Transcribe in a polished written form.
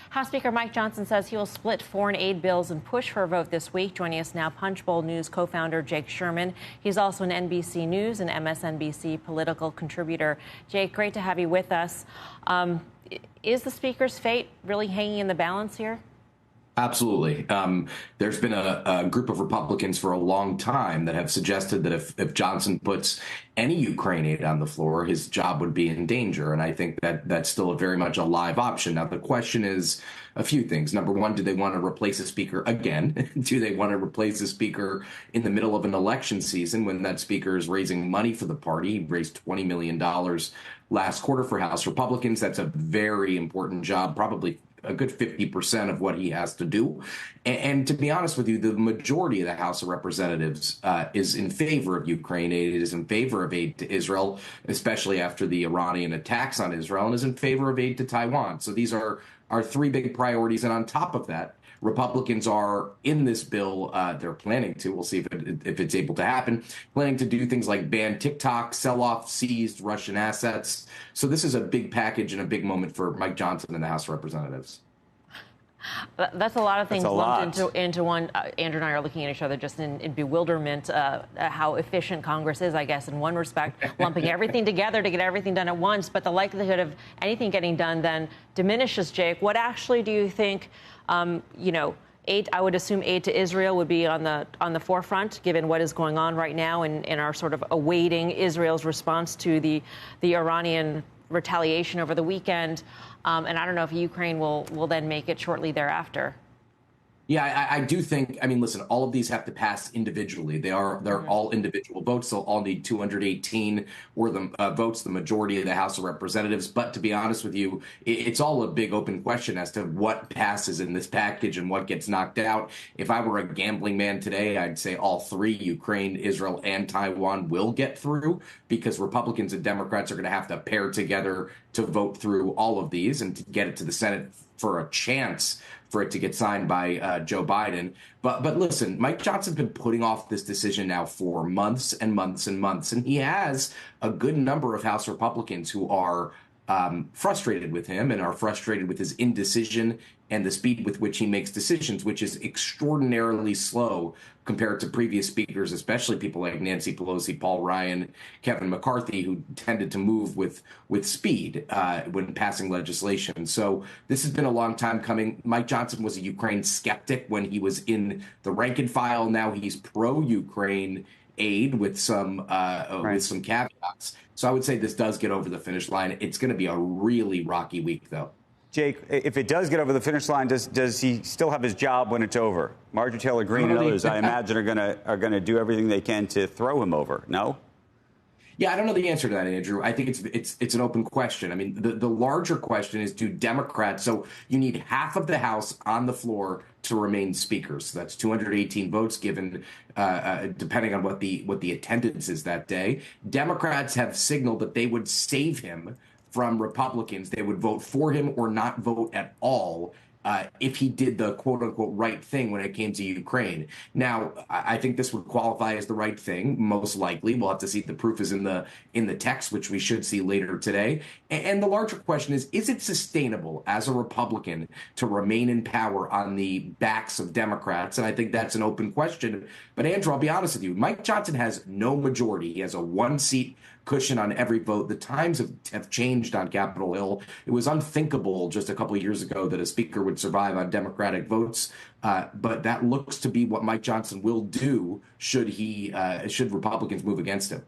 House Speaker Mike Johnson says he will split foreign aid bills and push for a vote this week. Joining us now, Punchbowl News co-founder Jake Sherman. He's also an NBC News and MSNBC political contributor. Jake, great to have you with us. Is the Speaker's fate really hanging in the balance here? Absolutely. There's been a group of Republicans for a long time that have suggested that if Johnson puts any Ukraine aid on the floor, his job would be in danger. And I think that that's still very much a live option. Now, the question is a few things. Number one, do they want to replace a speaker again? Do they want to replace a speaker in the middle of an election season when that speaker is raising money for the party? He raised $20 million last quarter for House Republicans. That's a very important job, probably a good 50% of what he has to do. And to be honest with you, the majority of the House of Representatives is in favor of Ukraine aid. It is in favor of aid to Israel, especially after the Iranian attacks on Israel, and is in favor of aid to Taiwan. So these are our three big priorities. And on top of that, Republicans are in this bill. They're planning to, we'll see if it's able to happen, planning to do things like ban TikTok, sell off seized Russian assets. So this is a big package and a big moment for Mike Johnson and the House of Representatives. That's a lot of things lumped into one. Andrew and I are looking at each other just in bewilderment how efficient Congress is, I guess, in one respect, lumping everything together to get everything done at once. But the likelihood of anything getting done then diminishes, Jake. What actually do you think, aid, I would assume aid to Israel would be on the forefront, given what is going on right now and our sort of awaiting Israel's response to the Iranian retaliation over the weekend. And I don't know if Ukraine will then make it shortly thereafter. Yeah, I do think, I mean, listen, all of these have to pass individually. They're all individual votes. They'll all need 218 or the votes, the majority of the House of Representatives. But to be honest with you, it's all a big open question as to what passes in this package and what gets knocked out. If I were a gambling man today, I'd say all three, Ukraine, Israel, and Taiwan, will get through, because Republicans and Democrats are going to have to pair together to vote through all of these and to get it to the Senate for a chance for it to get signed by Joe Biden. But listen, Mike Johnson's been putting off this decision now for months and months and months. And he has a good number of House Republicans who are frustrated with him and are frustrated with his indecision and the speed with which he makes decisions, which is extraordinarily slow compared to previous speakers, especially people like Nancy Pelosi, Paul Ryan, Kevin McCarthy, who tended to move with speed when passing legislation. So this has been a long time coming. Mike Johnson was a Ukraine skeptic when he was in the rank and file. Now he's pro-Ukraine aid with some caveats. So I would say this does get over the finish line. It's going to be a really rocky week, though. Jake, if it does get over the finish line, does he still have his job when it's over? Marjorie Taylor Greene and others, I imagine, are gonna do everything they can to throw him over. No? Yeah, I don't know the answer to that, Andrew. I think it's an open question. I mean, the larger question is, do Democrats? So you need half of the House on the floor to remain speakers. So that's 218 votes given, depending on what the attendance is that day. Democrats have signaled that they would save him from Republicans. They would vote for him or not vote at all if he did the quote unquote right thing when it came to Ukraine. Now, I think this would qualify as the right thing. Most likely, we'll have to see if the proof is in the text, which we should see later today. And the larger question is it sustainable as a Republican to remain in power on the backs of Democrats? And I think that's an open question. But Andrew, I'll be honest with you, Mike Johnson has no majority. He has a one-seat cushion on every vote. The times have changed on Capitol Hill. It was unthinkable just a couple of years ago that a speaker would survive on Democratic votes. But that looks to be what Mike Johnson will do should Republicans move against him.